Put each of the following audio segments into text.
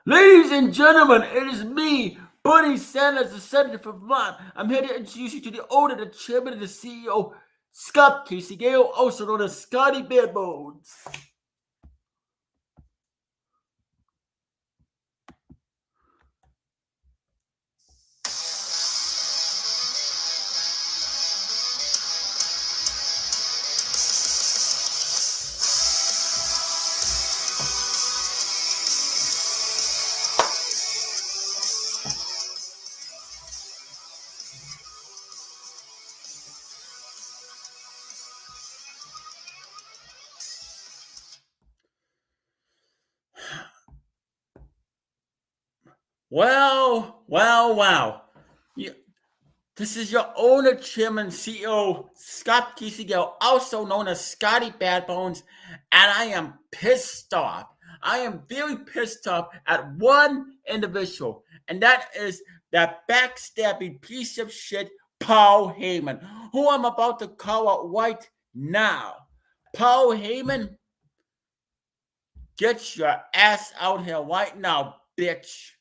Ladies and gentlemen, it is me, Bernie Sanders, the Senator from Vermont. I'm here to introduce you to the owner, the chairman, and the CEO, Scott Casey Gale, also known as Scottybadbones. Wow. This is your owner, chairman, CEO, Scott Casey Gale, also known as Scotty Badbones, and I am pissed off. I am very pissed off at one individual, and that is that backstabbing piece of shit, Paul Heyman, who I'm about to call out right now. Paul Heyman, get your ass out here right now, bitch.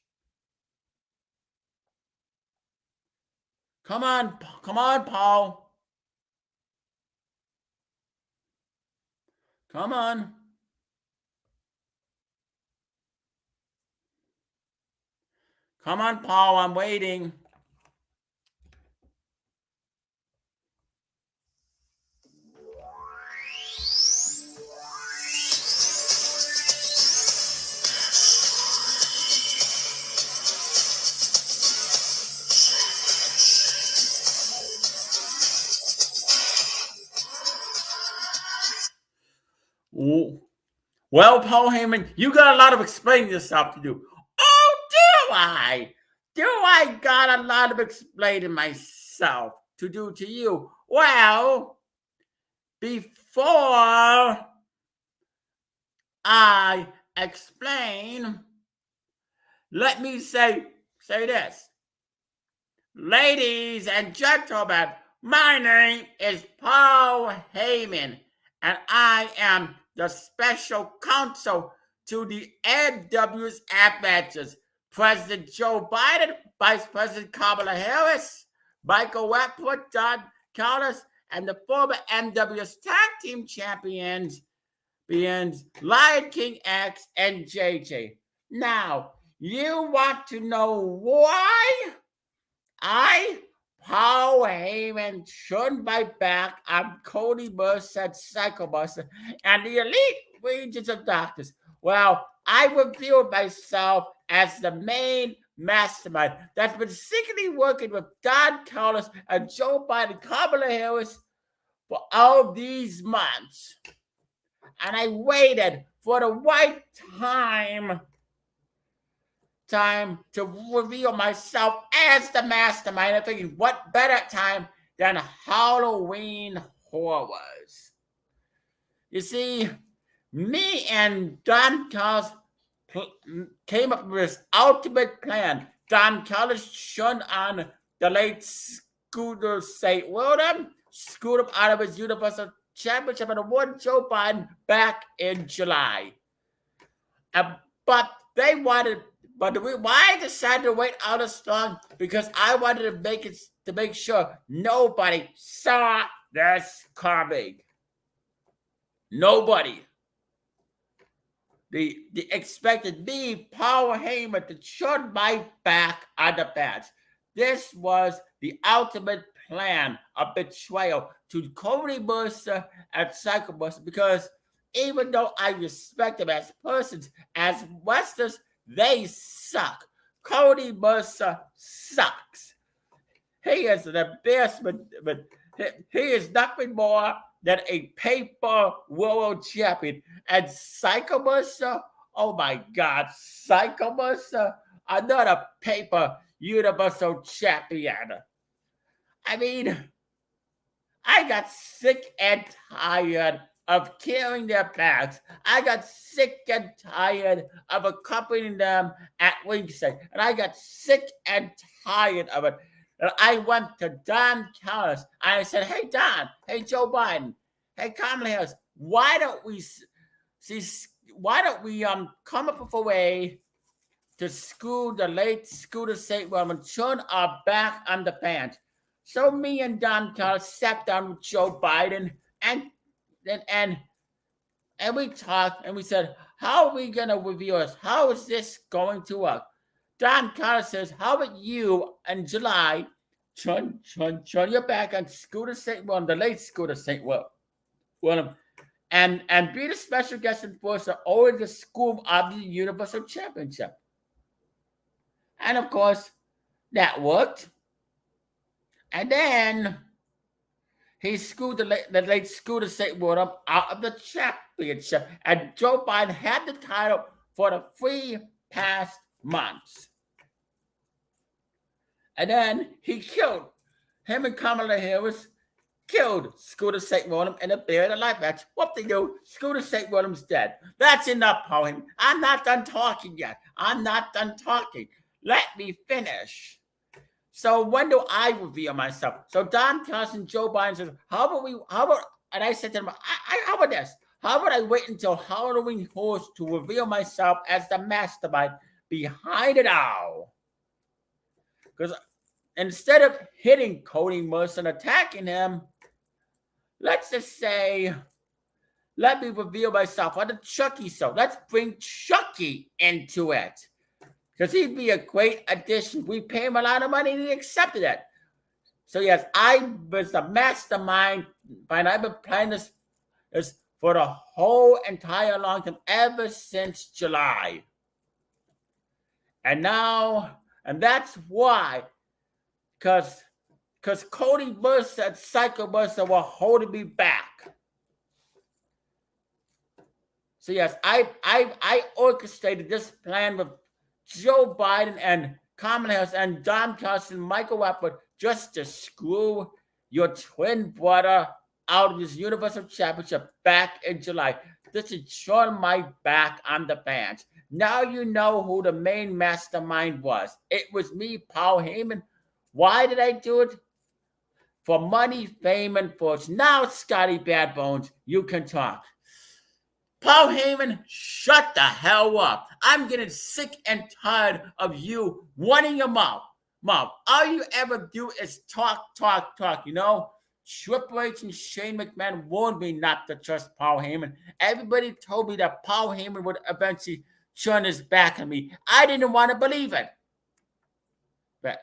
Come on, Paul. Come on. Come on, Paul, I'm waiting. Well, Paul Heyman, you got a lot of explaining yourself to do. Oh, do I? Do I got a lot of explaining myself to do to you? Well, before I explain, let me say this. Ladies and gentlemen, my name is Paul Heyman, and I am the special counsel to the NW's matches. President Joe Biden, Vice President Kamala Harris, Michael Rappaport, Don Callis, and the former NW's tag team champions, Lion King X and JJ. Now, you want to know why Paul Heyman turned my back on Cody Mercer and Psycho Mercer and the elite regions of doctors? Well, I revealed myself as the main mastermind that's been secretly working with Don Callis and Joe Biden, Kamala Harris for all these months. And I waited for the right time to reveal myself as the mastermind. I'm thinking, what better time than Halloween horrors? You see, me and Don Callis came up with this ultimate plan. Don Callis shone on the late Scooter St. William, screwed him out of his Universal Championship and won Joe Biden back in July. But they wanted. But why I decided to wait out as long? Because I wanted to make sure nobody saw this coming. Nobody. They expected me, Paul Heyman, to turn my back on the bats. This was the ultimate plan of betrayal to Cody Mercer and Psycho Mercer, because even though I respect them as persons, as wrestlers, they suck. Cody Mercer sucks. He is an embarrassment, but he is nothing more than a paper world champion. And Psycho Mercer, oh my God, Psycho Mercer, another paper universal champion. I mean, I got sick and tired of carrying their bags. I got sick and tired of accompanying them at ringside. And I got sick and tired of it. And I went to Don Callis and I said, hey, Don, hey, Joe Biden, hey, Kamala Harris, why don't we come up with a way to screw the late Scooter St. Well and turn our back on the fans. So me and Don Callis sat down with Joe Biden and and we talked and we said, how are we gonna review us? How is this going to work? Don Callis says, how about you in July turn your back on Scooter St. Well, the late Scooter St. William, and be the special guest enforcer over the school of the Universal Championship. And of course, that worked. And then he screwed the late Scooter St. William out of the championship. And Joe Biden had the title for the 3 past months. And then he killed him and Kamala Harris. Killed Scooter St. William in a buried alive match. What they do? Scooter St. William's dead. That's enough, Heyman. I'm not done talking yet. I'm not done talking. Let me finish. So when do I reveal myself? So Don Callis and Joe Biden says, and I said to them, how about this? How about I wait until Halloween Horse to reveal myself as the mastermind behind it all? Because instead of hitting Cody Mercer and attacking him, let's just say, let me reveal myself on the Chucky show. Let's bring Chucky into it. Because he'd be a great addition. We pay him a lot of money and he accepted it. So yes, I was the mastermind, and I've been playing this for the whole entire long time, ever since July. And now, and that's why, because Cody Mercer and Psycho Mercer were holding me back. So yes, I orchestrated this plan with Joe Biden and Kamala Harris and Don Callis and Michael Rappaport just to screw your twin brother out of this Universal Championship back in July. This is turn my back on the fans. Now you know who the main mastermind was. It was me, Paul Heyman. Why did I do it? For money, fame, and fortune. Now, Scottybadbones, you can talk. Paul Heyman, shut the hell up. I'm getting sick and tired of you running your mouth. All you ever do is talk, you know? Triple H and Shane McMahon warned me not to trust Paul Heyman. Everybody told me that Paul Heyman would eventually turn his back on me. I didn't want to believe it. But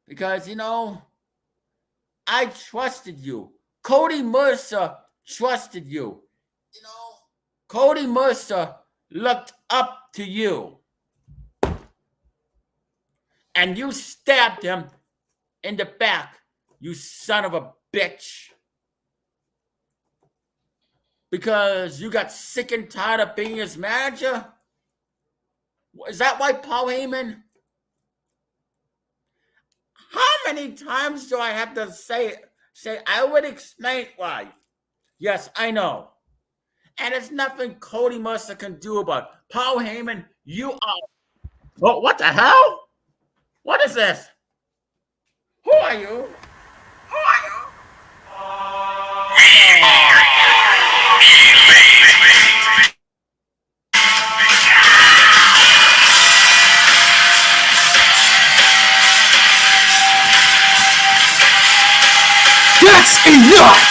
because, you know, I trusted you. Cody Mercer trusted you. You know, Cody Mercer looked up to you. And you stabbed him in the back, you son of a bitch. Because you got sick and tired of being his manager? Is that why, Paul Heyman? How many times do I have to say I would explain why? Yes, I know. And there's nothing Cody Mercer can do about it. Paul Heyman, you are... Oh, what the hell? What is this? Who are you? Who are you? That's enough!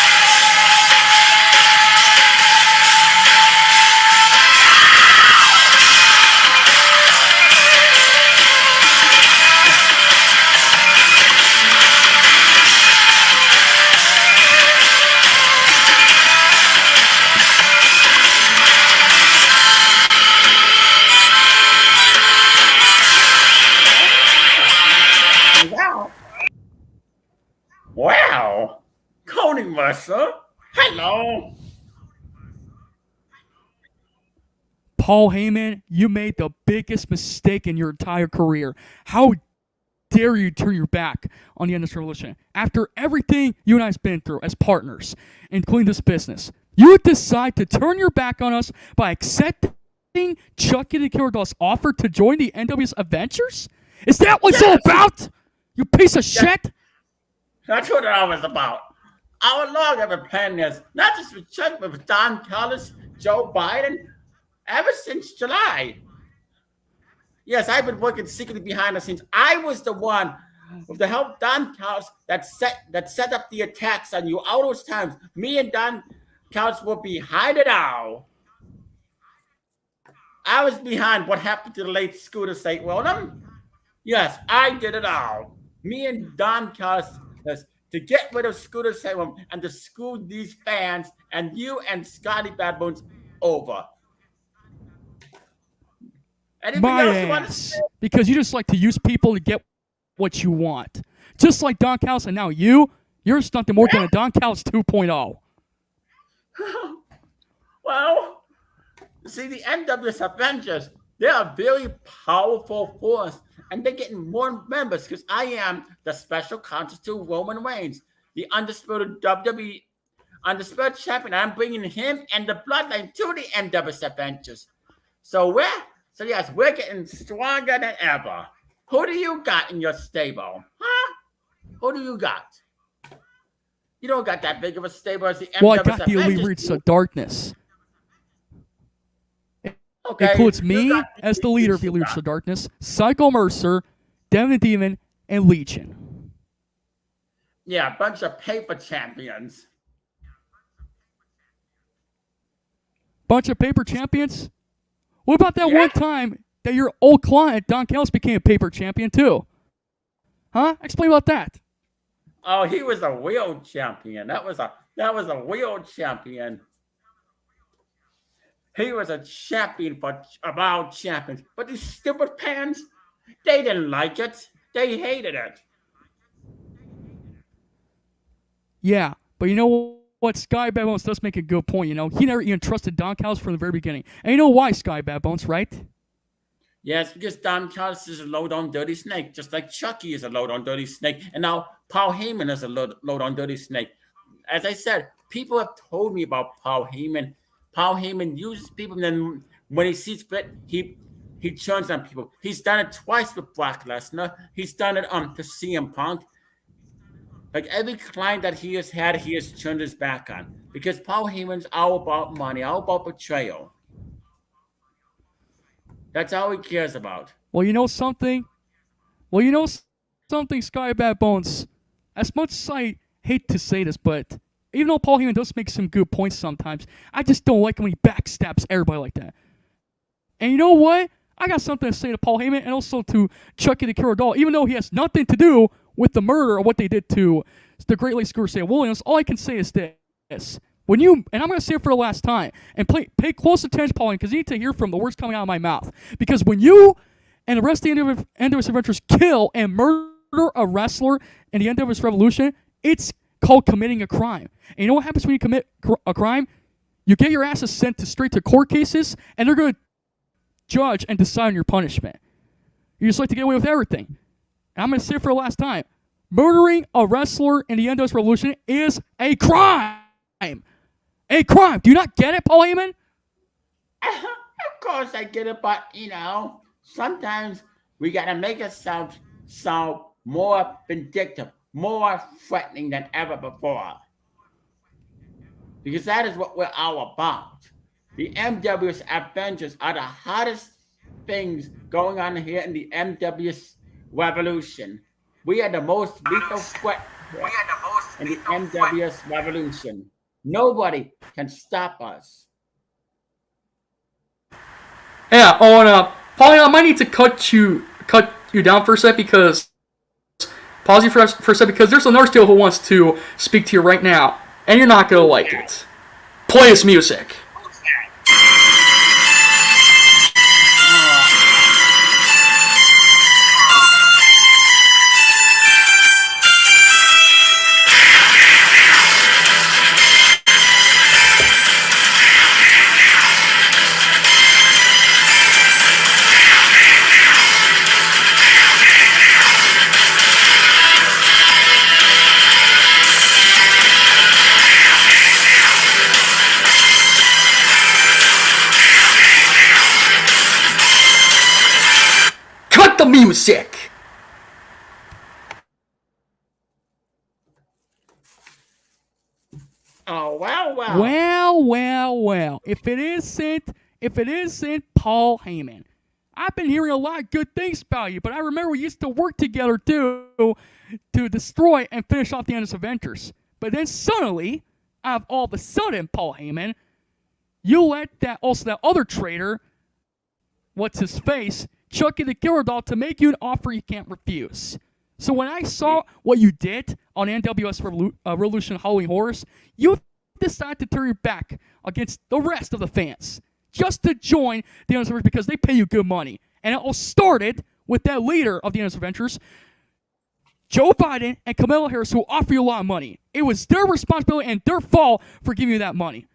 Wow. Cody Mercer. Hello. Paul Heyman, you made the biggest mistake in your entire career. How dare you turn your back on the Industrial Revolution? After everything you and I have been through as partners, including this business, you decide to turn your back on us by accepting Chucky the Killer Doll's offer to join the NW's Avengers? Is that what it's all about? You piece of shit? That's what it was about. Our long I've been planning this, not just with Chuck, but with Don Callis, Joe Biden, ever since July. Yes, I've been working secretly behind the scenes. I was the one with the help Don Counts that set up the attacks on you all those times. Me and Don Counts were behind it all. I was behind what happened to the late Scooter St. William. Yes, I did it all. Me and Don Counts to get rid of Scooter St. William and to screw these fans and you and Scottybadbones over. Anything My else you want to say? ass. Because you just like to use people to get what you want. Just like Don Callis, and now you're nothing more than a Don Callis 2.0. Well, see, the NWS Avengers, they are a very powerful force, and they're getting more members because I am the special counsel to Roman Reigns, the undisputed WWE undisputed champion. I'm bringing him and the bloodline to the NWS Avengers. So yes, we're getting stronger than ever. Who do you got in your stable? Huh? Who do you got? You don't got that big of a stable as the NWS Well, I got the Avengers. Elite Roots of Darkness. Okay, Includes you me got as the leader of the Elite Roots of Darkness, Psycho Mercer, Devin the Demon, and Legion. Yeah, a bunch of paper champions. Bunch of paper champions? What about that Yeah. one time that your old client, Don Callis, became a paper champion too? Huh? Explain about that. Oh, he was a real champion. That was a real champion. He was a champion of all champions. But these stupid fans, they didn't like it. They hated it. Yeah, but you know what? Sky Badbones does make a good point. He never even trusted Don Callis from the very beginning. And you know why, Sky Badbones, right? Yes, because Don Callis is a low-down dirty snake, just like Chucky is a low-down dirty snake, and now Paul Heyman is a low-down dirty snake. As I said, people have told me about Paul Heyman. Paul Heyman uses people, and then when he sees fit, he turns on people. He's done it twice with Brock Lesnar. He's done it to CM Punk. Like every client that he has had, he has turned his back on because Paul Heyman's all about money, all about betrayal. That's all he cares about. Well, you know something? Sky Badbones. As much as I hate to say this, but even though Paul Heyman does make some good points sometimes, I just don't like when he backstabs everybody like that. And you know what? I got something to say to Paul Heyman and also to Chucky the Killer Doll. Even though he has nothing to do with the murder or what they did to the Great Lakes Scooter St. Williams, all I can say is this. And I'm going to say it for the last time, and pay close attention, Paul, because you need to hear from the words coming out of my mouth. Because when you and the rest of the NWS Adventures kill and murder a wrestler in the NWS Revolution, it's called committing a crime. And you know what happens when you commit a crime? You get your asses sent straight to court cases, and they're going to judge and decide on your punishment. You just like to get away with everything. And I'm going to say it for the last time. Murdering a wrestler in the NWS Revolution is a crime. A crime. Do you not get it, Paul Heyman? Of course I get it, but sometimes we gotta make it sound more vindictive, more threatening than ever before. Because that is what we're all about. The MWS Avengers are the hottest things going on here in the MWS Revolution. We are the most lethal threat in the MWS Revolution. Nobody can stop us. Yeah, Paul, I might need to cut you down for a sec because pause you for a sec because there's a nurse deal who wants to speak to you right now, and you're not gonna like it. Play this music. Cut the music! Oh, well. Well. If it isn't Paul Heyman, I've been hearing a lot of good things about you, but I remember we used to work together too to destroy and finish off the Endless Avengers. But then suddenly, out of all of a sudden, Paul Heyman, you let that other traitor, what's his face, Chucky the Killer Doll, to make you an offer you can't refuse. So when I saw what you did on NWS Revolution Halloween Horrors, you decided to turn your back against the rest of the fans just to join the Endless Avengers because they pay you good money. And it all started with that leader of the Endless Avengers, Joe Biden and Kamala Harris, who offer you a lot of money. It was their responsibility and their fault for giving you that money.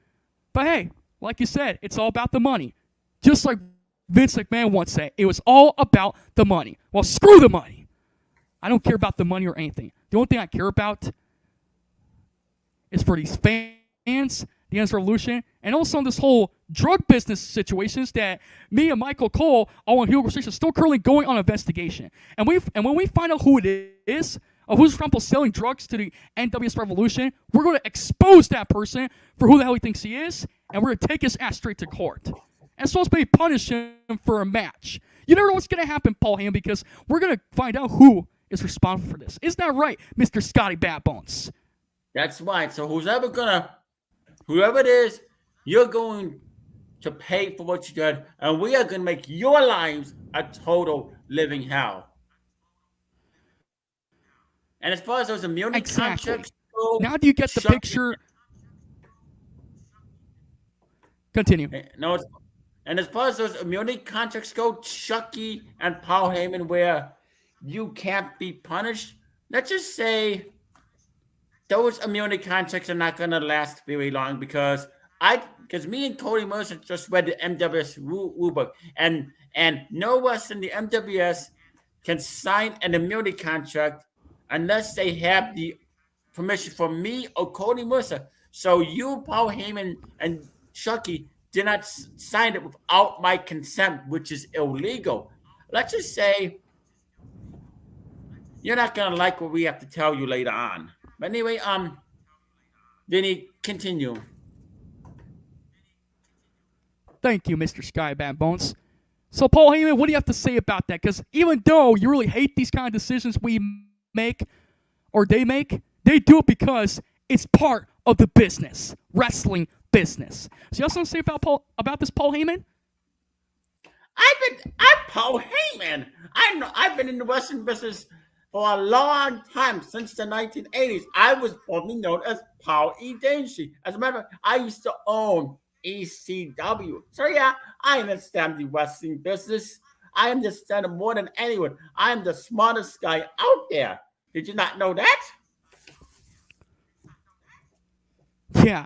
But hey, like you said, it's all about the money. Just like Vince McMahon once said, it was all about the money. Well, screw the money. I don't care about the money or anything. The only thing I care about is for these fans, the Endless Revolution, and also this whole drug business situations that me and Michael Cole, all on Hugo Station, still currently going on investigation. And when we find out who it is, who's responsible selling drugs to the NWS Revolution, we're going to expose that person for who the hell he thinks he is, and we're going to take his ass straight to court. And supposed to be punish him for a match. You never know what's going to happen, Paul Heyman, because we're going to find out who is responsible for this. Isn't that right, Mr. Scottybadbones? That's right. So whoever it is, you're going to pay for what you did, and we are going to make your lives a total living hell. And as far as those immunity contracts go, now do you get the picture? Continue. No, and as far as those immunity contracts go, Chucky and Paul Heyman, where you can't be punished, let's just say those immunity contracts are not going to last very long because me and Cody Mercer just read the MWS rule book, and no one in the MWS can sign an immunity contract unless they have the permission from me or Cody Mercer. So you, Paul Heyman, and Chucky did not sign it without my consent, which is illegal. Let's just say you're not gonna like what we have to tell you later on. But anyway, Vinny, continue. Thank you, Mr. Scottybadbones. So, Paul Heyman, what do you have to say about that? Because even though you really hate these kind of decisions we make, or they make, they do it because it's part of the business, wrestling business. So, you also want to say about this, Paul Heyman? I'm Paul Heyman. I've been in the wrestling business for a long time, since the 1980s. I was formerly known as Paul E. Dancy. As a matter of fact, I used to own ECW. So yeah, I understand the wrestling business. I understand it more than anyone. I'm the smartest guy out there. Did you not know that? Yeah.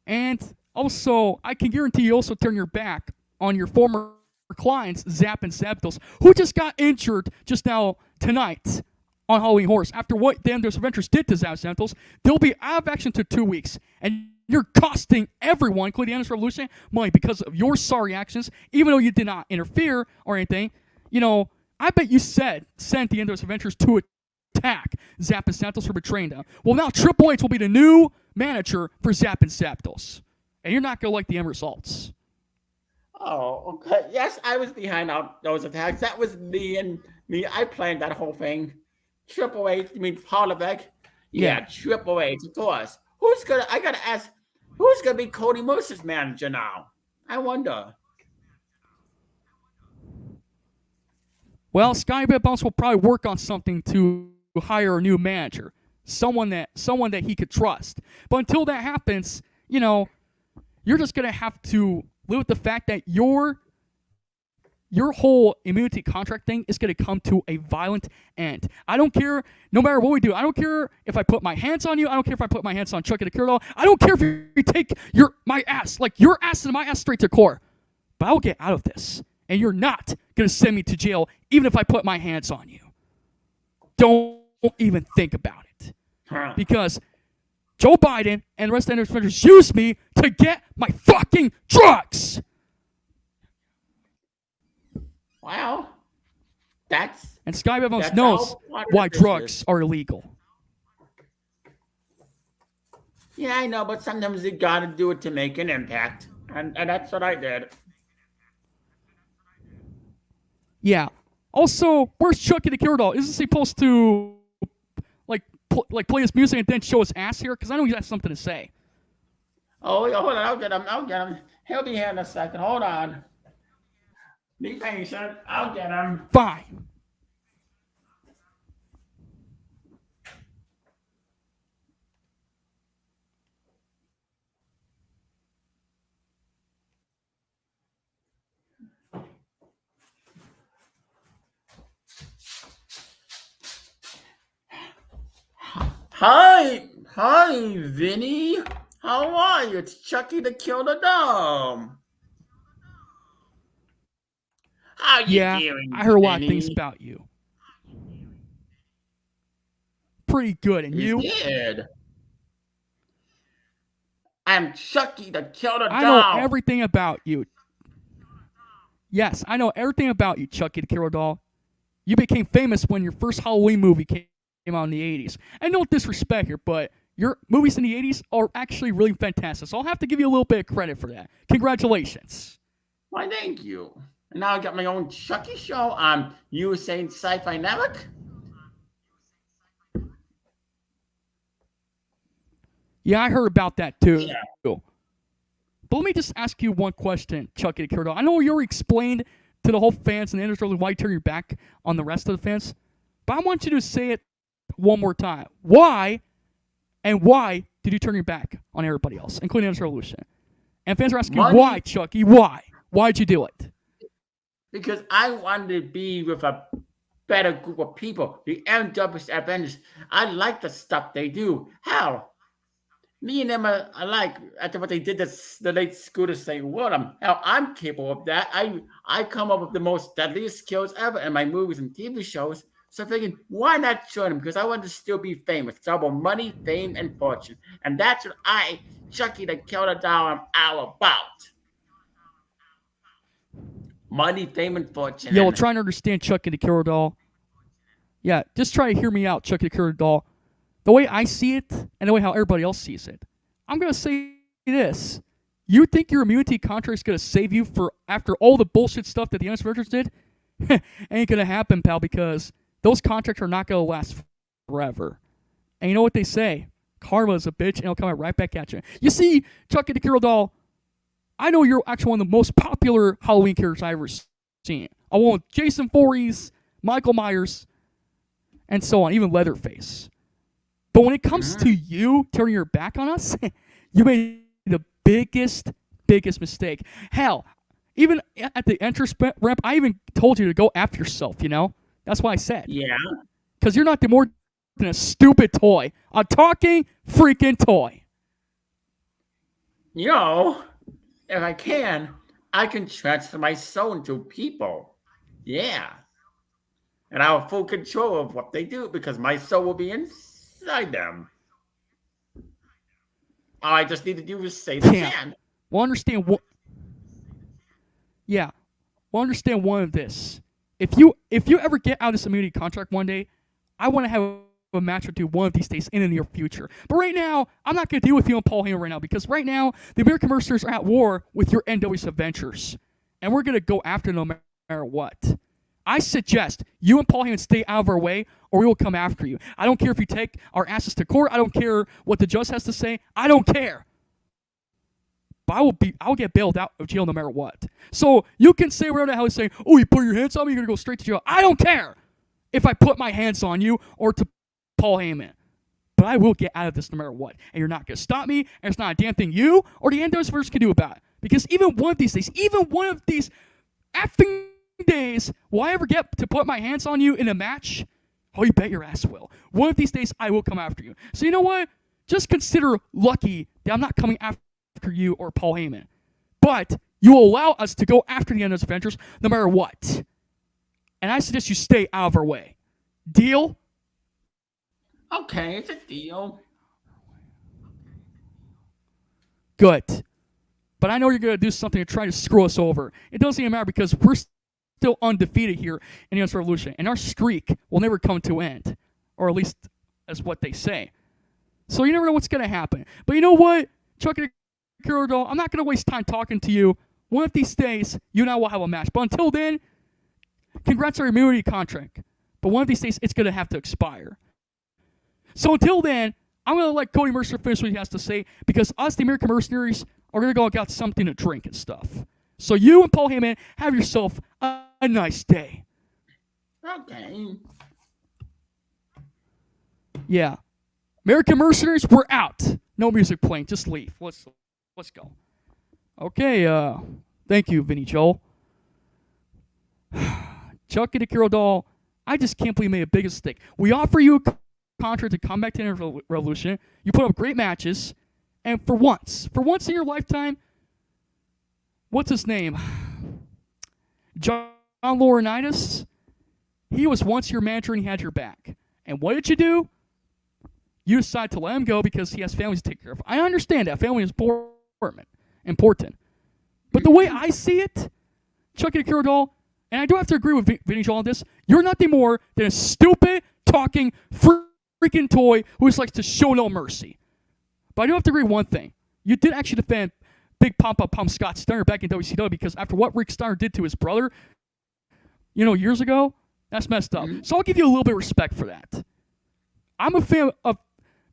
And also, I can guarantee you also turn your back on your former clients, Zap and Zapdos, who just got injured just now tonight on Halloween Horse. After what the Endless Adventures did to Zap and Zapdos, they'll be out of action to 2 weeks. And you're costing everyone, including the Endless Revolution, money because of your sorry actions, even though you did not interfere or anything. You know, I bet you sent the Endless Adventures to attack Zap and Zapdos for betraying them. Well, now Triple H will be the new manager for Zap and Zapdos. And you're not going to like the end results. Oh, okay. Yes, I was behind those attacks. That was me and me. I planned that whole thing. Triple H, you mean Paul Levesque? Yeah, Triple H, of course. I gotta ask, who's gonna be Cody Mercer's manager now? I wonder. Well, Scottybadbones will probably work on something to hire a new manager. Someone that he could trust. But until that happens, you know, you're just gonna have to live with the fact that your whole immunity contract thing is going to come to a violent end. I don't care, no matter what we do. I don't care if I put my hands on you. I don't care if I put my hands on Chucky the Killer Doll. I don't care if you take your ass and my ass straight to court. But I'll get out of this. And you're not going to send me to jail even if I put my hands on you. Don't even think about it. Because Joe Biden and the rest of the Avengers use me to get my fucking drugs. Wow. And Scottybadbones knows why drugs are illegal. Yeah, I know, but sometimes you gotta do it to make an impact. And that's what I did. Yeah. Also, where's Chucky the Killer Doll? Isn't he supposed to play his music and then show his ass here? Because I know he has something to say. Oh, hold on. I'll get him. He'll be here in a second. Hold on. Be patient. I'll get him. Fine. Hi, Vinny. How are you? It's Chucky the Killer Doll. How you Yeah, doing, I heard a lot of things Vinny? about you. Pretty good. And You you? did. I'm Chucky the Killer I know Doll. everything about you. Yes, I know everything about you, Chucky the Killer Doll. You became famous when your first Halloween movie came out in the 80s. And no disrespect here, but your movies in the 80s are actually really fantastic. So I'll have to give you a little bit of credit for that. Congratulations. Why, thank you. And now I got my own Chucky show on USA Sci-Fi Network. Yeah, I heard about that too. Yeah. But let me just ask you one question, Chucky the Killer Doll. I know you already explained to the whole fans and the industry why you turn your back on the rest of the fans, but I want you to say it one more time. Why did you turn your back on everybody else, including Industry Revolution? And fans are asking, why, Chucky? Why? Why'd you do it? Because I wanted to be with a better group of people. The MW's Avengers. I like the stuff they do. Hell, me and them are alike. After what they did, the late Scooter say, "Well, hell, I'm capable of that. I come up with the most deadliest kills ever in my movies and TV shows. So thinking, why not join them? Because I want to still be famous. It's about money, fame, and fortune. And that's what I, Chucky the Killer Doll, am all about. Money, fame, and fortune. Yeah, well, trying to understand Chucky the Killer Doll. Yeah, just try to hear me out, Chucky the Killer Doll. The way I see it and the way how everybody else sees it. I'm going to say this. You think your immunity contract is going to save you for after all the bullshit stuff that the Innocent Virgins did? Ain't going to happen, pal, because those contracts are not going to last forever. And you know what they say? Karma is a bitch, and it'll come right back at you. You see, Chucky the Killer Doll, I know you're actually one of the most popular Halloween characters I've ever seen. Along with Jason Voorhees, Michael Myers, and so on, even Leatherface. But when it comes to you turning your back on us, you made the biggest mistake. Hell, even at the entrance ramp, I even told you to go after yourself, you know? That's why I said. Yeah. Because you're nothing more than a stupid toy. A talking freaking toy. You know, if I can transfer my soul into people. Yeah. And I'll have full control of what they do because my soul will be inside them. All I just need to do is say the chant. Well, understand what. Yeah. Well, understand one of this. If you ever get out of this immunity contract one day, I want to have a match or two one of these days in the near future. But right now, I'm not going to deal with you and Paul Heyman right now because right now, the American Mercenaries are at war with your NW's Adventures. And we're going to go after them no matter what. I suggest you and Paul Heyman stay out of our way or we will come after you. I don't care if you take our asses to court. I don't care what the judge has to say. I don't care. But I'll get bailed out of jail no matter what. So you can say whatever the hell you say, oh, you put your hands on me, you're going to go straight to jail. I don't care if I put my hands on you or to Paul Heyman. But I will get out of this no matter what. And you're not going to stop me, and it's not a damn thing you or the NW's Verse can do about it. Because even one of these days, effing days, will I ever get to put my hands on you in a match? Oh, you bet your ass will. One of these days, I will come after you. So you know what? Just consider lucky that I'm not coming after you or Paul Heyman. But you will allow us to go after the NW's Adventures no matter what. And I suggest you stay out of our way. Deal? Okay, it's a deal. Good. But I know you're going to do something to try to screw us over. It doesn't even matter because we're still undefeated here in the Innocent Revolution. And our streak will never come to an end. Or at least that's what they say. So you never know what's going to happen. But you know what? Chucky the Killer Doll, I'm not going to waste time talking to you. One of these days, you and I will have a match. But until then, congrats on your immunity contract. But one of these days, it's going to have to expire. So until then, I'm going to let Cody Mercer finish what he has to say because us, the American Mercenaries, are going to go get something to drink and stuff. So you and Paul Heyman, have yourself a nice day. Okay. Yeah. American Mercenaries, we're out. No music playing. Just leave. Let's go. Okay, thank you, Vinny Joel. Chucky the Kiro Doll, I just can't believe you made a big mistake. We offer you a contract to come back to the Revolution. You put up great matches. And for once in your lifetime, what's his name? John Laurinaitis? He was once your manager and he had your back. And what did you do? You decide to let him go because he has families to take care of. I understand that. Family is important. But the way I see it, Chucky the Kiro Doll, and I do have to agree with Vinny Joel on this, you're nothing more than a stupid, talking, freaking toy who just likes to show no mercy. But I do have to agree with one thing. You did actually defend Big Pump Scott Steiner back in WCW because after what Rick Steiner did to his brother, years ago, that's messed up. So I'll give you a little bit of respect for that. I'm a fan of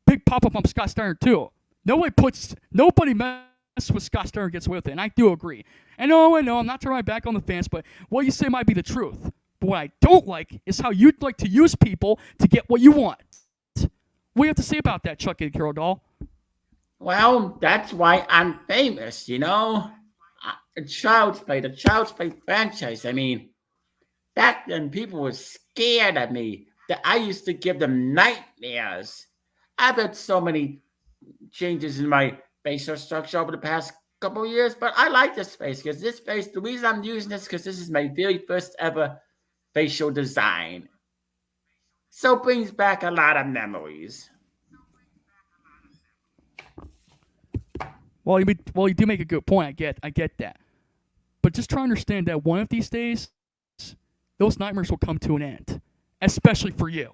Big Pump Scott Steiner too. Nobody messes with Scott Steiner gets away with it, and I do agree. I know, I'm not turning my back on the fans, but what you say might be the truth. But what I don't like is how you'd like to use people to get what you want. What do you have to say about that, Chucky the Kiro Doll? Well, that's why I'm famous, The Child's Play franchise. I mean, back then people were scared of me. That I used to give them nightmares. I've had so many changes in my facial structure over the past couple of years, but I like this face because the reason I'm using this because this is my very first ever facial design. So it brings back a lot of memories. Well, you do make a good point. I get that. But just try to understand that one of these days, those nightmares will come to an end, especially for you.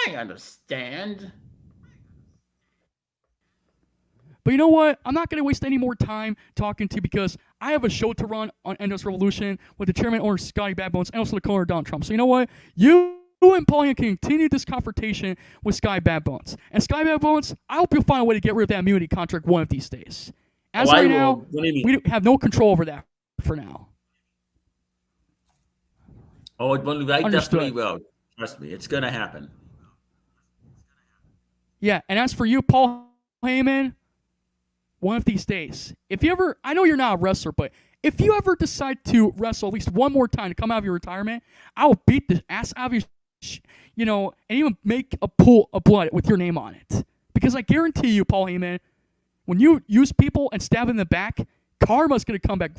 I understand. But you know what? I'm not going to waste any more time talking to you because I have a show to run on Endless Revolution with the chairman owner Scottybadbones and also the co-owner Donald Trump. So you know what? You and Pauline can continue this confrontation with Scottybadbones. And Scottybadbones, I hope you'll find a way to get rid of that immunity contract one of these days. As right now, we have no control over that for now. Oh, I definitely will. Trust me, it's going to happen. Yeah, and as for you, Paul Heyman, one of these days, if you ever, I know you're not a wrestler, but if you ever decide to wrestle at least one more time to come out of your retirement, I'll beat the ass out of you, and even make a pool of blood with your name on it. Because I guarantee you, Paul Heyman, when you use people and stab in the back, karma's going to come back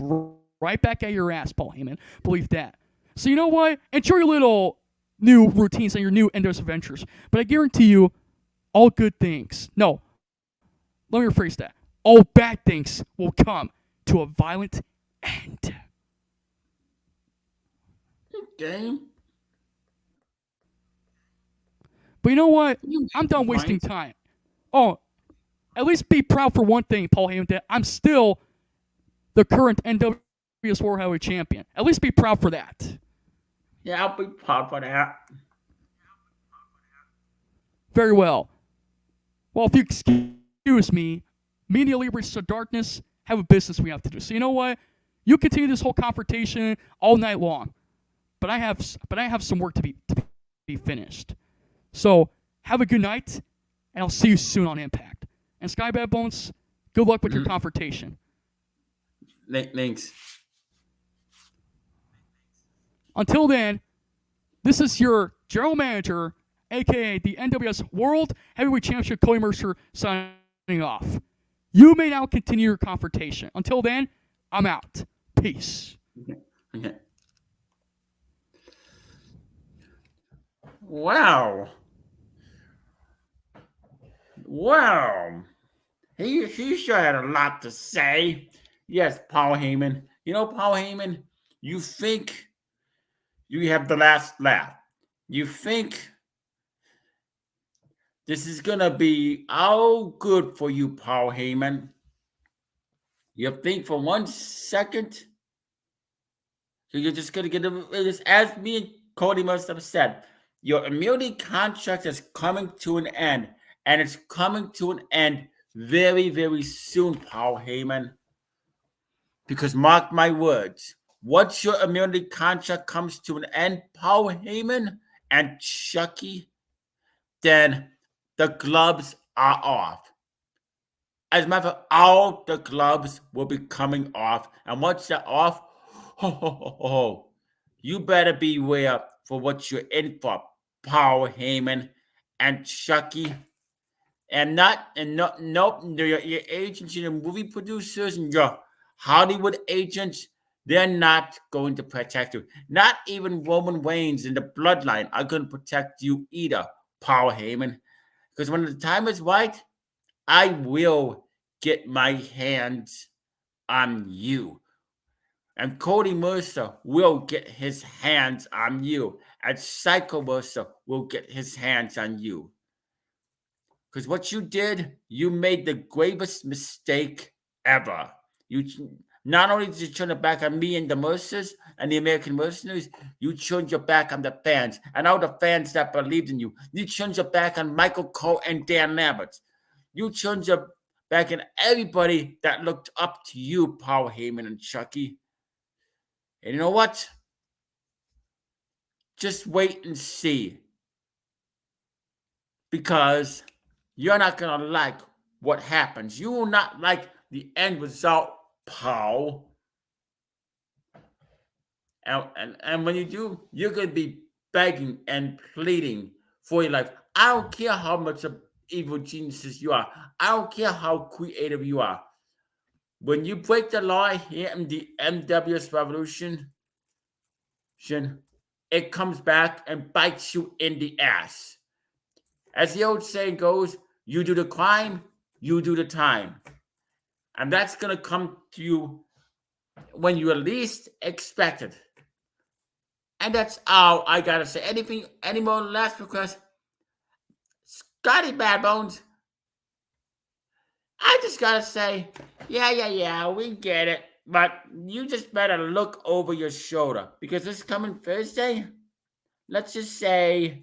right back at your ass, Paul Heyman. Believe that. So you know what? Enjoy your little new routines and your new endless adventures. But I guarantee you, all good things. No, let me rephrase that. All bad things will come to a violent end. Okay. But you know what? I'm done wasting time. Oh, at least be proud for one thing, Paul Heyman, that I'm still the current NWS World Heavyweight Champion. At least be proud for that. Yeah, I'll be proud for that. Very well. Well, if you excuse me, Media Libres of Darkness have a business we have to do. So you know what? You continue this whole confrontation all night long. But I have some work to be finished. So have a good night, and I'll see you soon on Impact. And Scottybadbones, good luck with your confrontation. Thanks. Until then, this is your general manager, a.k.a. the NWS World Heavyweight Championship, Cody Mercer, signing off. You may now continue your confrontation. Until then, I'm out. Peace. Okay. Wow. He sure had a lot to say. Yes, Paul Heyman. Paul Heyman, you think you have the last laugh. You think this is going to be all good for you, Paul Heyman. You think for 1 second So you're just gonna get this, as me and Cody must have said. Your immunity contract is coming to an end, and it's coming to an end very, very soon, Paul Heyman. Because mark my words, once your immunity contract comes to an end, Paul Heyman and Chucky, then the gloves are off. As a matter of fact, all the gloves will be coming off. And once they're off, ho, ho, ho, ho, you better beware for what you're in for, Paul Heyman and Chucky. And nope, your agents, your movie producers, and your Hollywood agents, they're not going to protect you. Not even Roman Reigns and the bloodline are going to protect you either, Paul Heyman. Because when the time is right, I will get my hands on you. And Cody Mercer will get his hands on you. And Psycho Mercer will get his hands on you. Because what you did, you made the gravest mistake ever. You not only did you turn your back on me and the Mercers and the American mercenaries, you turned your back on the fans and all the fans that believed in you. You turned your back on Michael Cole and Dan Lambert. You turned your back on everybody that looked up to you, Paul Heyman and Chucky. And you know what? Just wait and see. Because you're not going to like what happens. You will not like the end result, Paul. And when you do, you're going to be begging and pleading for your life. I don't care how much of evil geniuses you are. I don't care how creative you are. When you break the law here in the MWS Revolution, it comes back and bites you in the ass. As the old saying goes, you do the crime, you do the time. And that's going to come to you when you least expect it. And that's all I got to say. Any more last requests? Scottybadbones, I just got to say, yeah, we get it. But you just better look over your shoulder. Because this coming Thursday, let's just say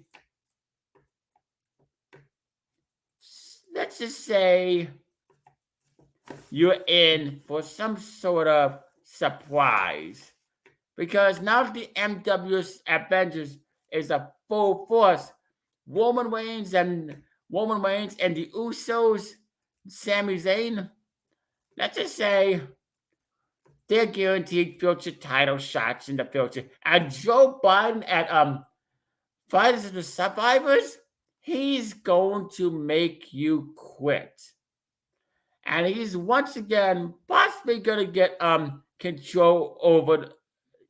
you're in for some sort of surprise. Because now the MW's Avengers is a full force. Roman Reigns and the Usos, Sami Zayn, let's just say they're guaranteed future title shots in the future. And Joe Biden at Fighters of the Survivors, he's going to make you quit. And he's once again possibly going to get control over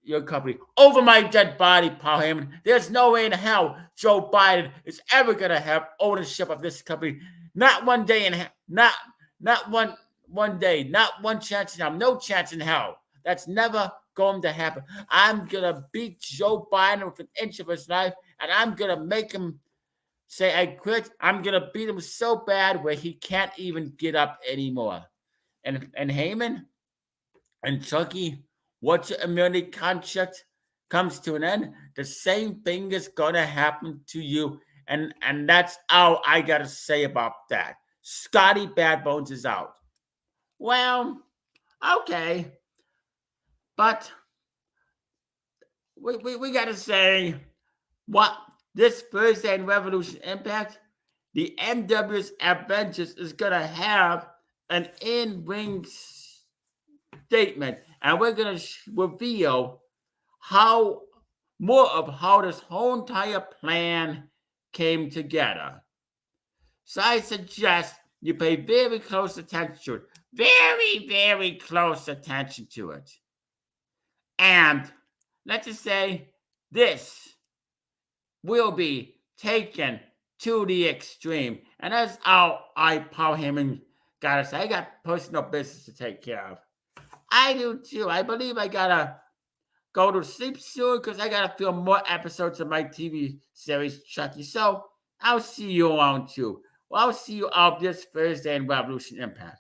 your company, over my dead body, Paul Heyman. There's no way in hell Joe Biden is ever going to have ownership of this company. Not one day in hell. Not one day. Not one chance in hell. No chance in hell. That's never going to happen. I'm going to beat Joe Biden with an inch of his life, and I'm going to make him say I quit. I'm going to beat him so bad where he can't even get up anymore. And Heyman and Chucky, once your immunity contract comes to an end, the same thing is going to happen to you. And that's all I got to say about that. Scottybadbones is out. Well, okay. But we got to say what this Thursday in Revolution Impact, the MW's Avengers is going to have an in-ring statement. And we're going to reveal more of how this whole entire plan came together. So I suggest you pay very close attention to it. Very, very close attention to it. And let's just say this will be taken to the extreme. And that's all Paul Heyman, gotta say. I got personal business to take care of. I do too. I believe I gotta go to sleep soon because I gotta film more episodes of my TV series, Chucky. So I'll see you around too. Well, I'll see you all this Thursday in Revolution Impact.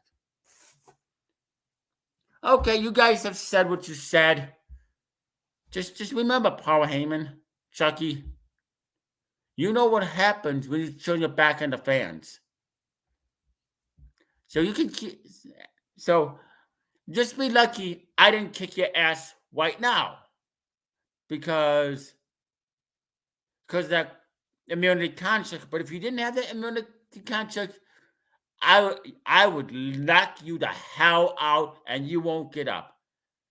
Okay, you guys have said what you said. Just remember, Paul Heyman, Chucky. You know what happens when you turn your back on the fans. So you can keep. So just be lucky I didn't kick your ass right now because that immunity contract. But if you didn't have that immunity contract, I would knock you the hell out and you won't get up.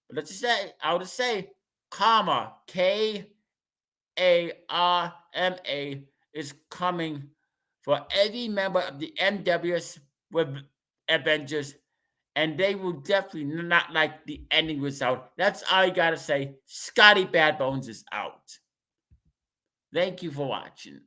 But let's just say I would say karma, KARMA, is coming for every member of the NWS with Avengers, and they will definitely not like the ending result. That's all you gotta say. Scotty Badbones is out. Thank you for watching.